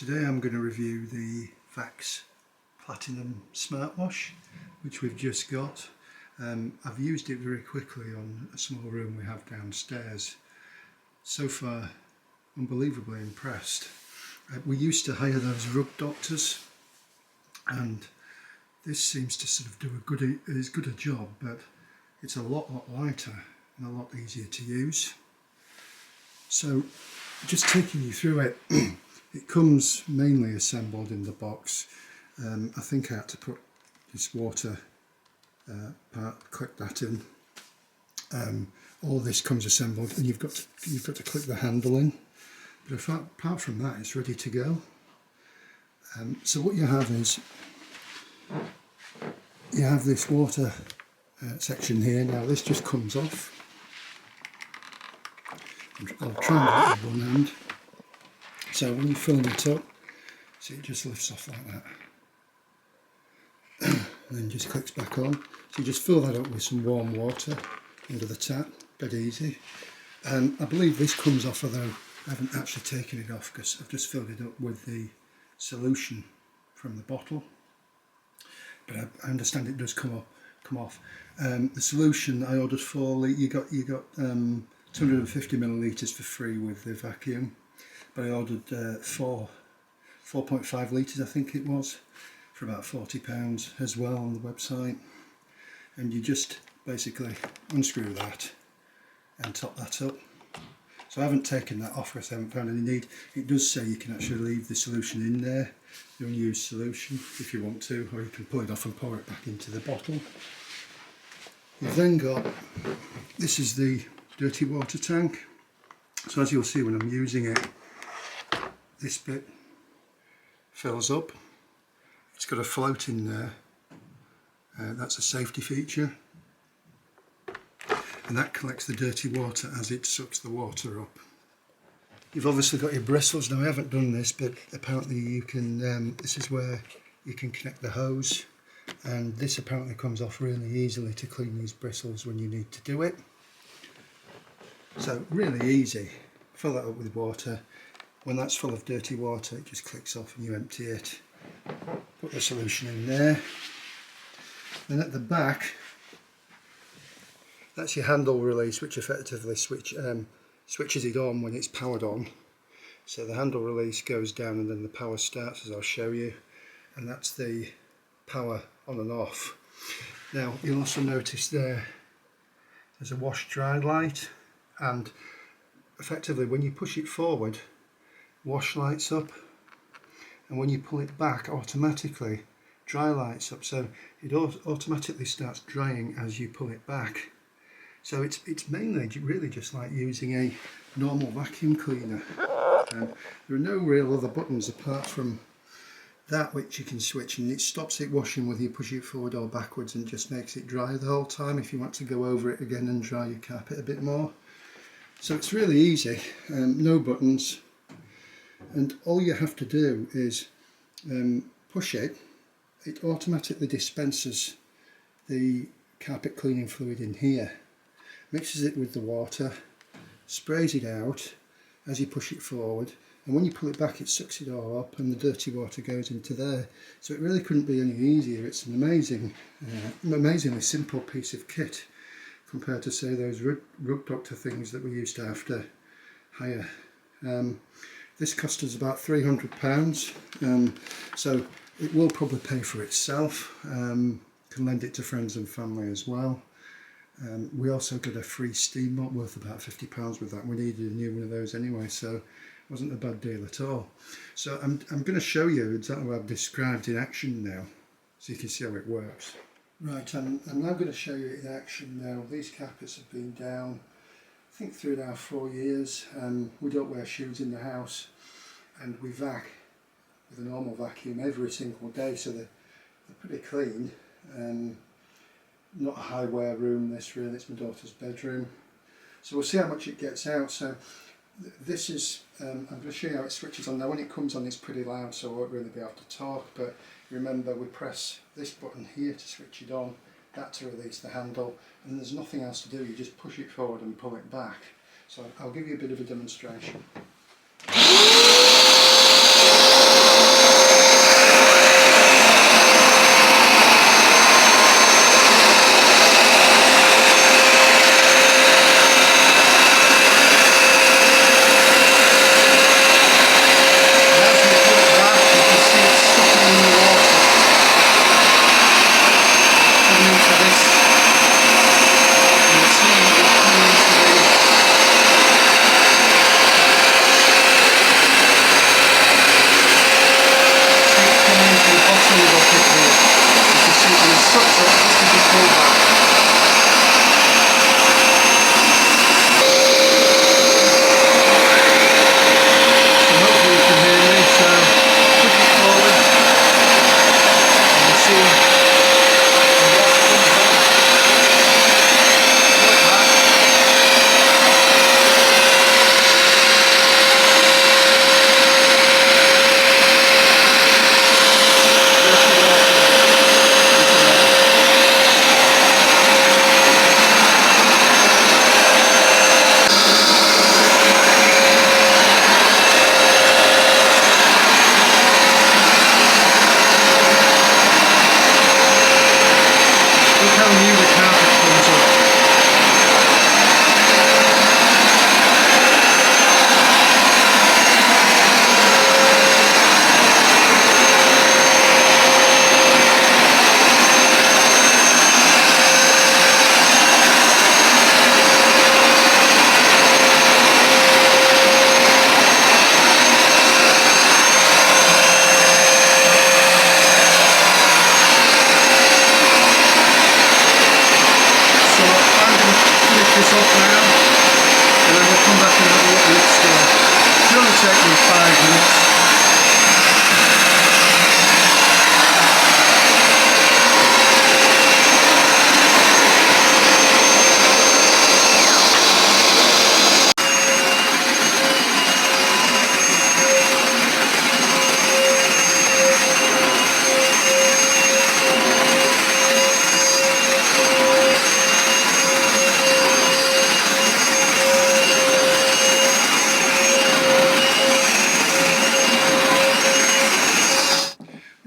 Today I'm going to review the Vax Platinum SmartWash, which we've just got. I've used it very quickly on a small room we have downstairs. So far, unbelievably impressed. We used to hire those rug doctors, and this seems to sort of do as good a job, but it's a lot lighter and a lot easier to use. So, just taking you through it. It comes mainly assembled in the box. I think I had to put this water part, click that in. All this comes assembled, and you've got to click the handle in. But apart from that, it's ready to go. So what you have is you have this water section here. Now this just comes off. I'll try and do it with one hand. So when you're filling it up, see, it just lifts off like that. And then just clicks back on. So you just fill that up with some warm water under the tap, dead easy. I believe this comes off, although I haven't actually taken it off because I've just filled it up with the solution from the bottle. But I understand it does come off. The solution I ordered you got 250 millilitres for free with the vacuum. But I ordered 4.5 litres, I think it was, for about £40 as well on the website. And you just basically unscrew that and top that up. So I haven't taken that off because I haven't found any need. It does say you can actually leave the solution in there, the unused solution, if you want to, or you can pull it off and pour it back into the bottle. You've then got, this is the dirty water tank. So as you'll see when I'm using it, this bit fills up. It's got a float in there. That's a safety feature. And that collects the dirty water as it sucks the water up. You've obviously got your bristles. Now I haven't done this, but apparently you can, this is where you can connect the hose. And this apparently comes off really easily to clean these bristles when you need to do it. So really easy. Fill that up with water. When that's full of dirty water, it just clicks off and you empty it. Put the solution in there. Then at the back, that's your handle release, which effectively switches it on when it's powered on. So the handle release goes down and then the power starts, as I'll show you. And that's the power on and off. Now you'll also notice there's a wash dry light, and effectively when you push it forward, wash lights up, and when you pull it back, automatically dry lights up. So it automatically starts drying as you pull it back. So it's mainly really just like using a normal vacuum cleaner. There are no real other buttons apart from that which you can switch, and it stops it washing whether you push it forward or backwards, and just makes it dry the whole time if you want to go over it again and dry your carpet a bit more. So it's really easy, no buttons. And all you have to do is push it. It automatically dispenses the carpet cleaning fluid in here, mixes it with the water, sprays it out as you push it forward, and when you pull it back it sucks it all up and the dirty water goes into there. So it really couldn't be any easier. It's an amazingly simple piece of kit compared to, say, those rug doctor things that we used to have to hire. This cost us about £300, so it will probably pay for itself. Can lend it to friends and family as well. We also got a free steam mop worth about £50 with that. We needed a new one of those anyway, so it wasn't a bad deal at all. So I'm going to show you exactly what I've described in action now, so you can see how it works. Right, I'm now going to show you in action now. These carpets have been down, I think 3.5–4 years. We don't wear shoes in the house, and we vac with a normal vacuum every single day, so they're pretty clean. Not a high wear room, this really, it's my daughter's bedroom. So we'll see how much it gets out. So this is, I'm going to show you how it switches on. Now when it comes on it's pretty loud, so I won't really be able to talk, but remember we press this button here to switch it on, that to release the handle, and there's nothing else to do, you just push it forward and pull it back. So I'll give you a bit of a demonstration.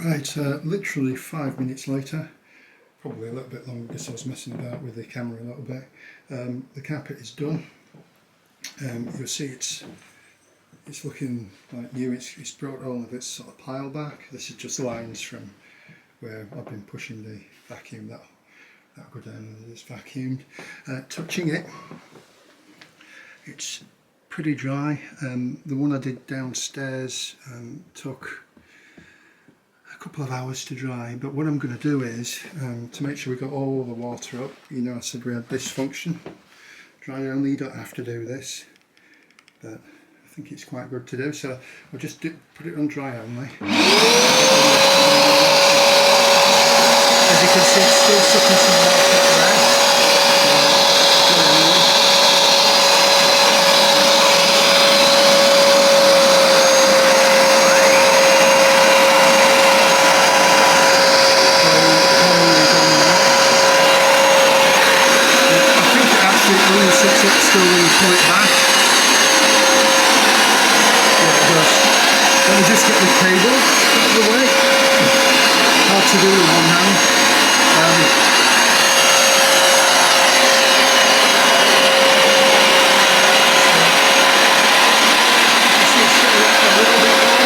Right, literally 5 minutes later, probably a little bit longer because I was messing about with the camera a little bit. The carpet is done. You'll see it's looking like new. It's brought all of its sort of pile back. This is just lines from where I've been pushing the vacuum. That'll go down and it's vacuumed. Touching it, it's pretty dry. The one I did downstairs took a couple of hours to dry, but what I'm going to do is to make sure we got all the water up. You know, I said we had this function, dry only. You don't have to do this, but I think it's quite good to do, so I'll just put it on dry only. As you can see, it's still sucking some water out there. Still when you pull it back. Yeah, it does. Let me just get the cable out of the way. Hard to do with one hand. A little bit more.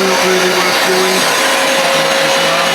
Not really worth doing as well.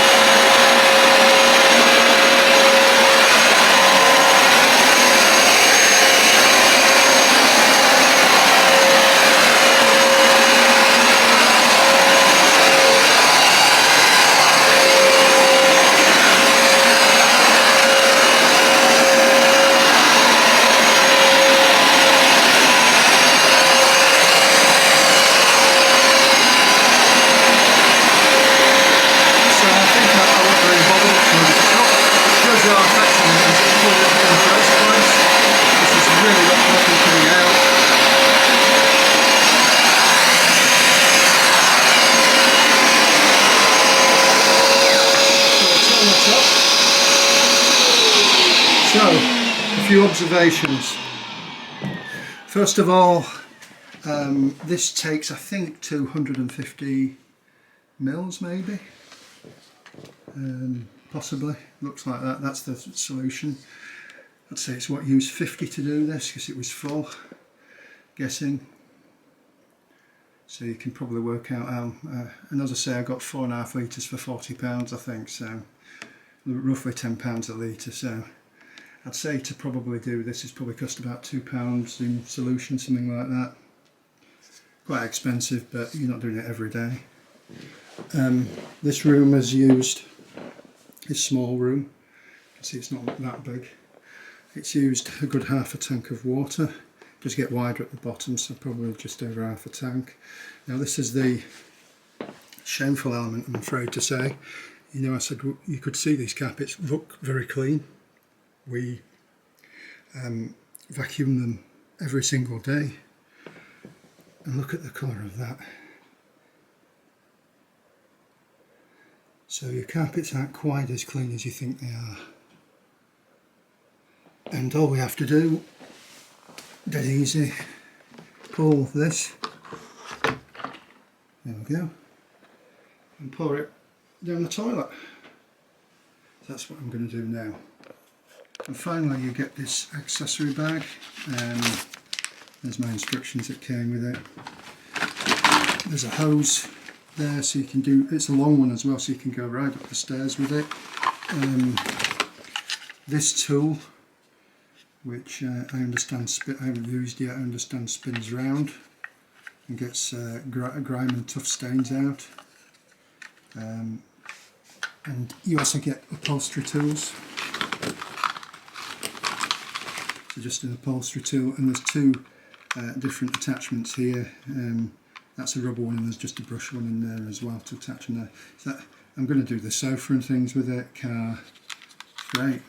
So, a few observations. First of all, this takes, I think, 250 mils maybe, possibly, looks like that. That's the solution. I'd say it's what, used 50 to do this because it was full, guessing. So you can probably work out how, and as I say, I got 4.5 litres for £40 I think, so roughly £10 a litre. So I'd say to probably do this is probably cost about £2 in solution, something like that. Quite expensive, but you're not doing it every day. This room is used, this small room, you can see it's not that big. It's used a good half a tank of water. Just get wider at the bottom, so probably just over half a tank. Now this is the shameful element, I'm afraid to say. You know, I said you could see these carpets look very clean. We vacuum them every single day, and look at the colour of that. So your carpets aren't quite as clean as you think they are. And all we have to do, dead easy, pull this, there we go, and pour it down the toilet. That's what I'm going to do now. And finally you get this accessory bag. There's my instructions that came with it. There's a hose there, so you can do, it's a long one as well, so you can go right up the stairs with it. This tool, which I understand, I haven't used yet, I understand spins round and gets grime and tough stains out. And you also get upholstery tools. So just an upholstery tool, and there's two different attachments here. That's a rubber one, and there's just a brush one in there as well to attach in there. So I'm going to do the sofa and things with it. Car, great.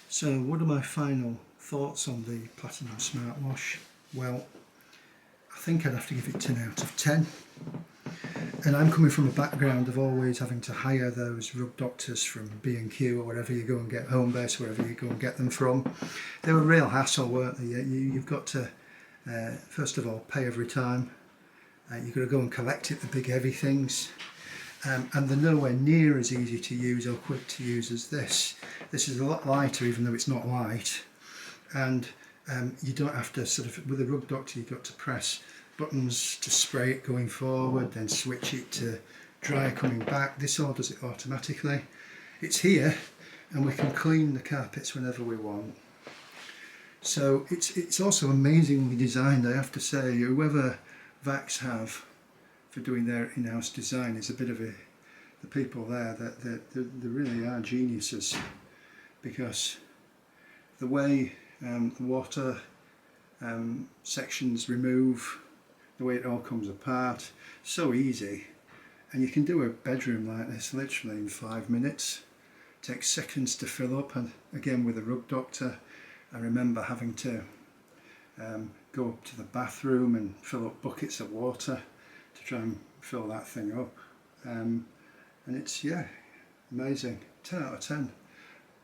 So what are my final thoughts on the Platinum SmartWash? Well, I think I'd have to give it 10 out of 10. And I'm coming from a background of always having to hire those rug doctors from B&Q or wherever you go and get Homebase, wherever you go and get them from. They were a real hassle, weren't they? You've got to, first of all, pay every time. You've got to go and collect it, the big heavy things. And they're nowhere near as easy to use or quick to use as this. This is a lot lighter, even though it's not light. And you don't have to sort of, with a rug doctor, you've got to press buttons to spray it going forward, then switch it to dry coming back. This all does it automatically. It's here, and we can clean the carpets whenever we want. So it's also amazingly designed, I have to say. Whoever Vax have for doing their in-house design is a bit of the people there that they really are geniuses, because the way the water sections remove, the way it all comes apart, so easy. And you can do a bedroom like this literally in 5 minutes. It takes seconds to fill up, and again with a rug doctor I remember having to go up to the bathroom and fill up buckets of water to try and fill that thing up. And it's, yeah, amazing. 10 out of 10.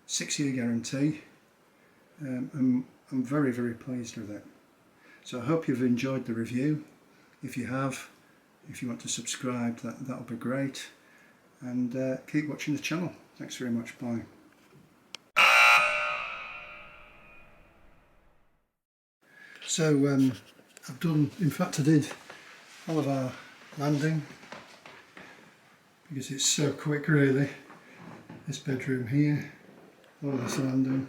6-year guarantee. I'm very, very pleased with it. So I hope you've enjoyed the review. If you have, if you want to subscribe, that'll be great. And keep watching the channel. Thanks very much. Bye. So I've done, in fact I did all of our landing, because it's so quick really. This bedroom here, all this landing,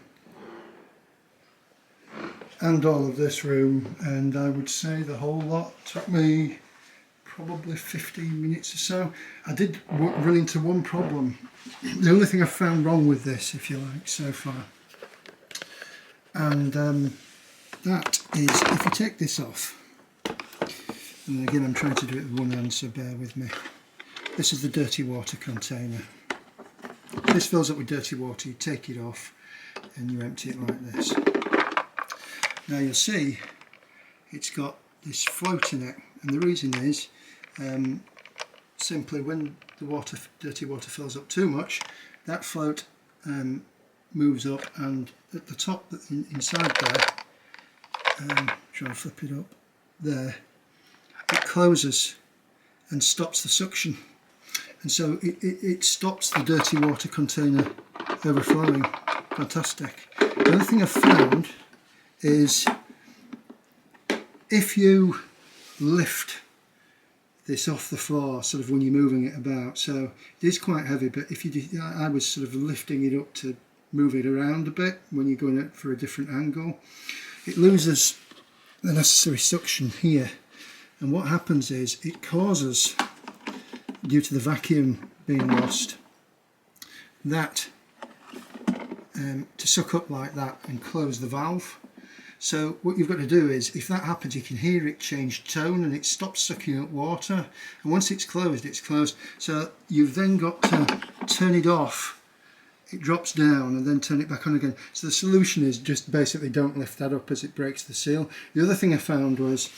and all of this room, and I would say the whole lot took me probably 15 minutes or so. I did run into one problem. The only thing I've found wrong with this, if you like, so far, and that is, if you take this off, and again I'm trying to do it with one hand, so bear with me. This is the dirty water container. This fills up with dirty water, you take it off and you empty it like this. Now you'll see it's got this float in it, and the reason is simply when the dirty water fills up too much, that float moves up, and at the top, inside there, try and flip it up there, it closes and stops the suction, and so it stops the dirty water container overflowing. Fantastic. The other thing I've found is if you lift this off the floor, sort of when you're moving it about, so it is quite heavy, but if you did, I was sort of lifting it up to move it around a bit when you're going for a different angle, it loses the necessary suction here, and what happens is it causes, due to the vacuum being lost, that to suck up like that and close the valve. So what you've got to do is, if that happens, you can hear it change tone and it stops sucking up water, and once it's closed, it's closed. So you've then got to turn it off, it drops down, and then turn it back on again. So the solution is just basically don't lift that up as it breaks the seal. The other thing I found was,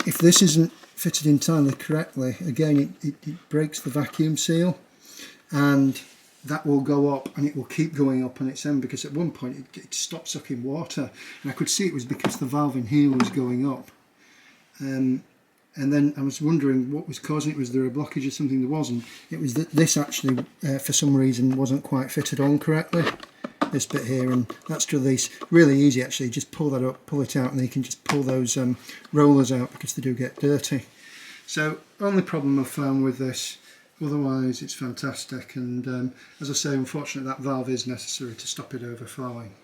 if this isn't fitted entirely correctly, again it breaks the vacuum seal, and that will go up, and it will keep going up on its own, because at one point it stopped sucking water, and I could see it was because the valve in here was going up, and then I was wondering what was causing it. Was there a blockage or something? There wasn't. It was that this actually for some reason wasn't quite fitted on correctly, this bit here, and that's to release. Really easy actually, just pull that up, pull it out, and then you can just pull those rollers out, because they do get dirty. So only problem I've found with this. Otherwise it's fantastic, and as I say, unfortunately that valve is necessary to stop it overflowing.